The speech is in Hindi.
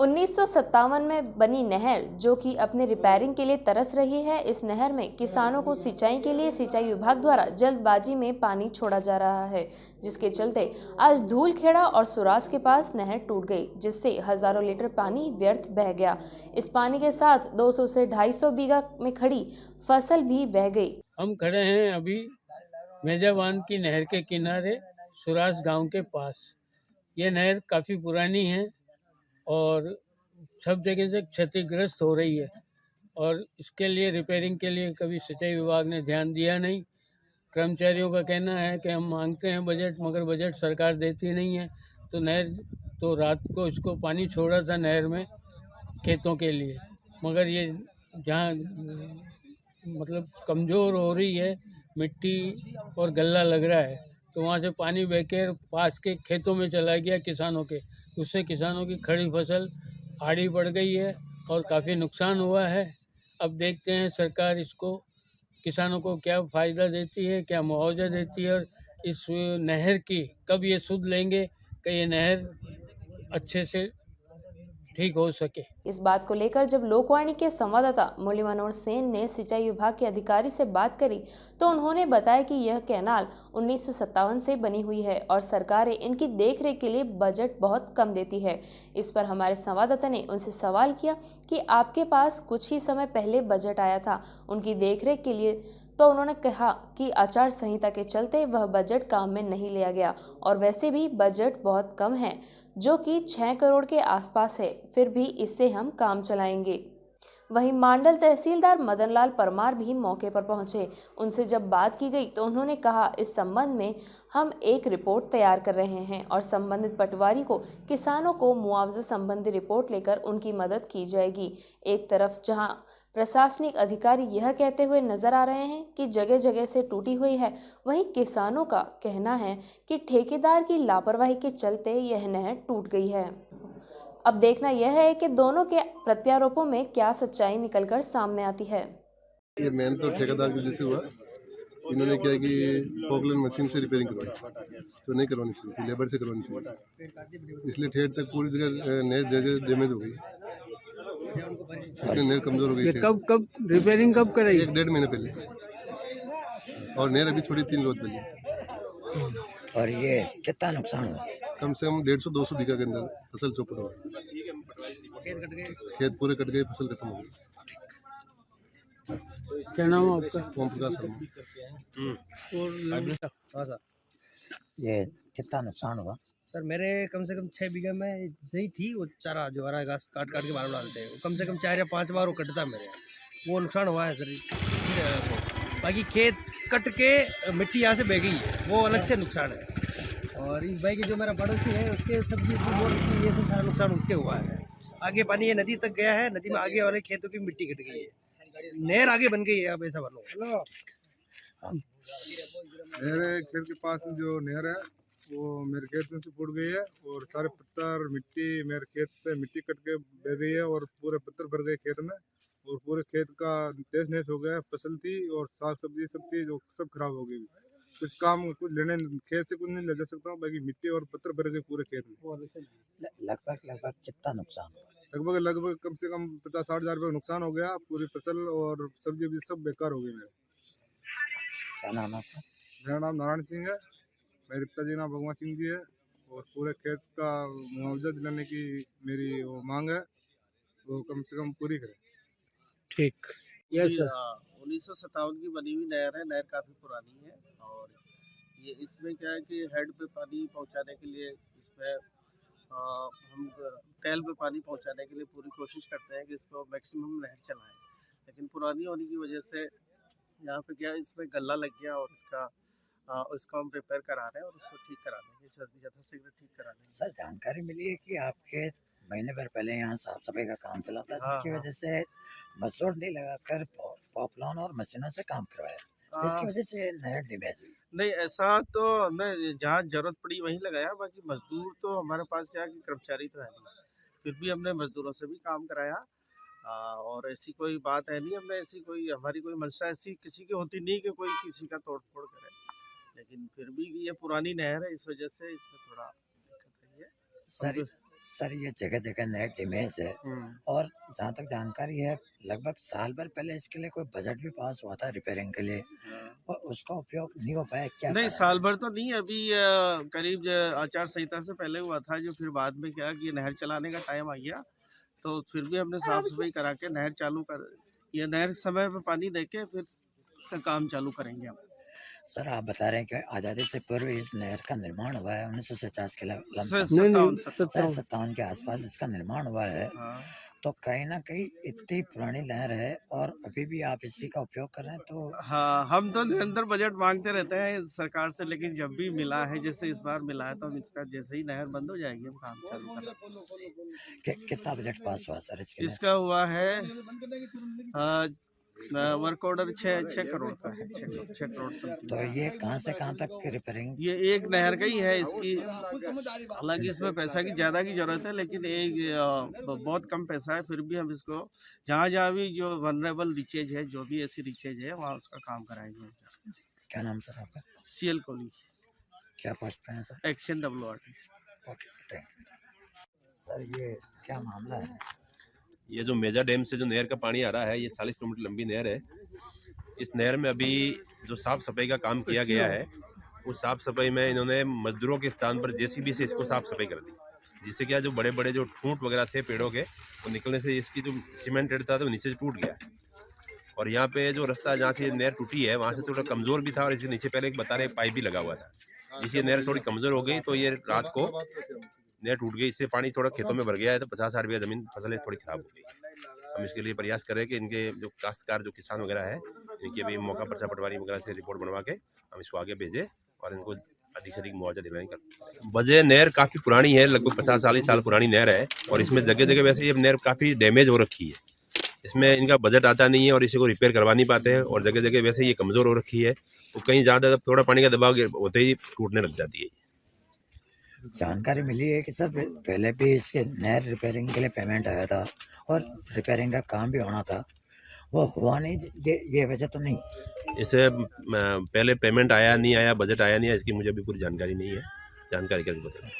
1957 में बनी नहर जो कि अपने रिपेयरिंग के लिए तरस रही है। इस नहर में किसानों को सिंचाई के लिए सिंचाई विभाग द्वारा जल्दबाजी में पानी छोड़ा जा रहा है, जिसके चलते आज धूलखेड़ा और सुरास के पास नहर टूट गई, जिससे हजारों लीटर पानी व्यर्थ बह गया। इस पानी के साथ 200 से 250 बीघा में खड़ी फसल भी बह गई। हम खड़े हैं अभी मेजाबांध की नहर के किनारे सुरास गांव के पास। ये नहर काफ़ी पुरानी है और सब जगह से क्षतिग्रस्त हो रही है और इसके लिए रिपेयरिंग के लिए कभी सिंचाई विभाग ने ध्यान दिया नहीं। कर्मचारियों का कहना है कि हम मांगते हैं बजट, मगर बजट सरकार देती नहीं है। तो रात को इसको पानी छोड़ा था नहर में खेतों के लिए, मगर ये जहाँ मतलब कमज़ोर हो रही है मिट्टी और गल्ला लग रहा है, तो वहाँ से पानी बहकर पास के खेतों में चला गया किसानों के। उससे किसानों की खड़ी फसल आड़ी पड़ गई है और काफ़ी नुकसान हुआ है। अब देखते हैं सरकार इसको किसानों को क्या फ़ायदा देती है, क्या मुआवजा देती है और इस नहर की कब ये सुध लेंगे कि ये नहर अच्छे से ठीक हो सके। इस बात को लेकर जब लोकवाणी के संवाददाता मुरली मनोहर सेन ने सिंचाई विभाग के अधिकारी से बात करी, तो उन्होंने बताया कि यह कैनाल 1957 से बनी हुई है और सरकारें इनकी देखरेख के लिए बजट बहुत कम देती है। इस पर हमारे संवाददाता ने उनसे सवाल किया कि आपके पास कुछ ही समय पहले बजट आया था उनकी देखरेख के लिए, तो उन्होंने कहा कि आचार संहिता के चलते वह बजट काम में नहीं लिया गया और वैसे भी बजट बहुत कम है, जो कि 6 करोड़ के आसपास है, फिर भी इससे हम काम चलाएंगे। वहीं मांडल तहसीलदार मदनलाल परमार भी मौके पर पहुंचे। उनसे जब बात की गई तो उन्होंने कहा, इस संबंध में हम एक रिपोर्ट तैयार कर रहे हैं और संबंधित पटवारी को किसानों को मुआवजा संबंधी रिपोर्ट लेकर उनकी मदद की जाएगी। एक तरफ जहां प्रशासनिक अधिकारी यह कहते हुए नजर आ रहे हैं कि जगह जगह से टूटी हुई है, वहीं किसानों का कहना है कि ठेकेदार की लापरवाही के चलते यह नहर टूट गई है। अब देखना यह है कि दोनों के प्रत्यारोपों में क्या सच्चाई निकलकर सामने आती है। ये मेन तो ठेकेदार की वजह से हुआ। इन्होंने क्या कि पॉकलाइन मशीन से रिपेयरिंग करवाई, तो नहीं करवानी चाहिए, लेबर से करवानी चाहिए। इसलिए ठेठ तक पूरी जगह नहर जगह डैमेज हो गई, इसलिए नहर कमजोर हो गई। कब रिपेयरिंग कब कराई? 1-1.5 महीने पहले, और नहर अभी छोड़ी 3 रोज पहले। और ये कितना नुकसान हुआ? कम से कम 150-200 बीघा के अंदर फसल चौपट हुआ, खेत पूरे कट गए, फसल खत्म हो गई। क्या नाम है आपका? ओम प्रकाश शर्मा। और ये कितना नुकसान हुआ? सर मेरे कम से कम 6 बीघा में यही थी, वो चारा जो हरा घास काट काट के बाहर डालते हैं, वो कम से कम 4 या 5 बार वो कटता मेरे, वो नुकसान हुआ है सर। बाकी खेत कट के मिट्टी यहाँ से बह गई है, वो अलग से नुकसान है। और इस भाई की जो मेरा पड़ोसी है उसके सब्जी बोल ये सब सारा नुकसान उसके हुआ है। आगे पानी ये नदी तक गया है, नदी में आगे वाले खेतों की मिट्टी कट गई है, नहर आगे बन गई है। अब ऐसा बनो मेरे खेत के पास में जो नहर है वो मेरे खेत में से फूट गई है और सारे पत्थर मिट्टी मेरे खेत से मिट्टी कट के बह गई है और पूरे पत्थर भर गए खेत में और पूरे खेत का तहस नहस हो गया। फसल थी और साग सब्जी सब थी जो सब खराब हो गई। कुछ लेने खेत से कुछ नहीं ले जा सकता हूँ, बाकी मिट्टी और पत्थर भर गए पूरे खेत में। लगभग कितना नुकसान हुआ? लगभग कम से कम 50-60 हज़ार रुपये नुकसान हो गया। पूरी फसल और सब्जी सब बेकार हो गई मेरे। क्या नाम आपका? मेरा नाम नारायण सिंह है, मेरे पिताजी नाम भगवान सिंह जी है और पूरे खेत का मुआवजा दिलाने की मेरी वो मांग है, वो कम से कम पूरी करें। ठीक, यस सर। 1957 की बनी हुई नहर है, नहर काफ़ी पुरानी है और ये इसमें क्या है कि हेड पे पानी पहुंचाने के लिए इसमें हम टैल पे पानी पहुंचाने के लिए पूरी कोशिश करते हैं कि इसको मैक्सिमम नहर चलाएं, लेकिन पुरानी होने की वजह से यहाँ पे क्या इसमें गल्ला लग गया और इसको हम रिपेयर करा रहे हैं और उसको ठीक करा देंगे, यथाशीघ्र ठीक करा देंगे। सर जानकारी मिली है कि आपके महीने भर पहले यहाँ साफ सफाई का काम चला था, जिसकी वजह से मजदूर नहीं लगाकर पॉपलाइन और मशीनों से काम करवाया, जिसकी वजह से नहर डैमेज हुई। नहीं, ऐसा तो मैं जहाँ जरूरत पड़ी वहीं लगाया, बाकी मजदूर तो हमारे पास क्या कि कर्मचारी तो है नहीं, फिर भी हमने मजदूरों से भी काम कराया। और ऐसी कोई बात है नहीं, हमने ऐसी कोई हमारी कोई मंशा ऐसी किसी की होती नहीं कि कोई किसी का तोड़ फोड़ करे, लेकिन फिर भी ये पुरानी नहर है, इस वजह से इसमें थोड़ा दिक्कत है। सर ये जगह जगह नहर डैमेज है, और जहाँ तक जानकारी है लगभग साल भर पहले इसके लिए कोई बजट भी पास हुआ था रिपेयरिंग के लिए, और उसका उपयोग नहीं हो पाया। क्या नहीं, कारण साल भर तो नहीं, अभी करीब आचार संहिता से पहले हुआ था, जो फिर बाद में क्या कि नहर चलाने का टाइम आ गया, तो फिर भी हमने साफ सफाई करा के नहर चालू कर, ये नहर समय पे पानी देके फिर इसका काम चालू करेंगे हम। सर आप बता रहे हैं कि आज़ादी से पूर्व इस नहर का निर्माण हुआ है 1950 के नहीं, 57 के आसपास इसका निर्माण हुआ है, हाँ। तो कहीं ना कहीं इतनी पुरानी नहर है और अभी भी आप इसी का उपयोग कर रहे हैं, तो हाँ, हम तो निरंतर बजट मांगते रहते हैं सरकार से, लेकिन जब भी मिला है, जैसे इस बार मिला है, तो हम इसका जैसे ही नहर बंद हो जाएगी हम काम चालू करेंगे। कितना बजट पास हुआ सर इसके लिए? इसका हुआ है वर्क ऑर्डर 6 करोड़ का है, 6 करोड़ समथिंग। तो ये कहाँ से कहाँ तक रिपेयरिंग? ये एक नहर का ही है इसकी, हालांकि इसमें पैसा की ज़्यादा की ज़रूरत है, लेकिन एक बहुत कम पैसा है, फिर भी हम इसको जहाँ जहाँ भी जो वनरेबल रीचेज है, जो भी ऐसी रीचेज है, वहाँ उसका काम कराएंगे। क्या नाम सर आपका? CL कोहली, क्या पोस्ट पे है sir? Action WRT। Okay sir, thank you. Sir ये क्या मामला है? ये जो मेजा डैम से जो नहर का पानी आ रहा है, ये 40 किलोमीटर लंबी नहर है। इस नहर में अभी जो साफ सफाई का काम किया गया है, उस साफ सफाई में इन्होंने मजदूरों के स्थान पर JCB से इसको साफ सफाई कर दी, जिससे क्या जो बड़े बड़े जो ठूंठ वगैरह थे पेड़ों के, वो निकलने से इसकी जो सीमेंटेड था तो नीचे से टूट गया। और यहाँ पे जो रास्ता जहाँ से नहर टूटी है, वहाँ से थोड़ा कमज़ोर भी था, और इसके नीचे पहले एक बता रहे पाइप भी लगा हुआ था, जिससे नहर थोड़ी कमज़ोर हो गई, तो ये रात को नहर टूट गई। इससे पानी थोड़ा खेतों में भर गया है, तो 50-60 बीघा ज़मीन फसलें थोड़ी ख़राब हो गई। हम इसके लिए प्रयास करें कि इनके जो काश्तकार जो किसान वगैरह है, इनकी अभी मौका पर्चा पटवारी वगैरह से रिपोर्ट बनवा के हम इसको आगे भेजें और इनको अधिक से अधिक मुआवजा दिलाने का। वजह नहर काफ़ी पुरानी है, लगभग 50 साल पुरानी नहर है, और इसमें जगह जगह वैसे ये नहर काफ़ी डैमेज हो रखी है। इसमें इनका बजट आता नहीं है और इसी को रिपेयर करवा नहीं पाते हैं, और जगह जगह वैसे ये कमज़ोर हो रखी है, तो कहीं ज़्यादा थोड़ा पानी का दबाव होते ही टूटने लग जाती है। जानकारी मिली है कि सर पहले भी इसके नहर रिपेयरिंग के लिए पेमेंट आया था और रिपेयरिंग का काम भी होना था, वो हुआ नहीं, ये वजह तो नहीं? इसे पहले पेमेंट आया नहीं आया, बजट आया नहीं आया, इसकी मुझे अभी पूरी जानकारी नहीं है, जानकारी करके बताएं।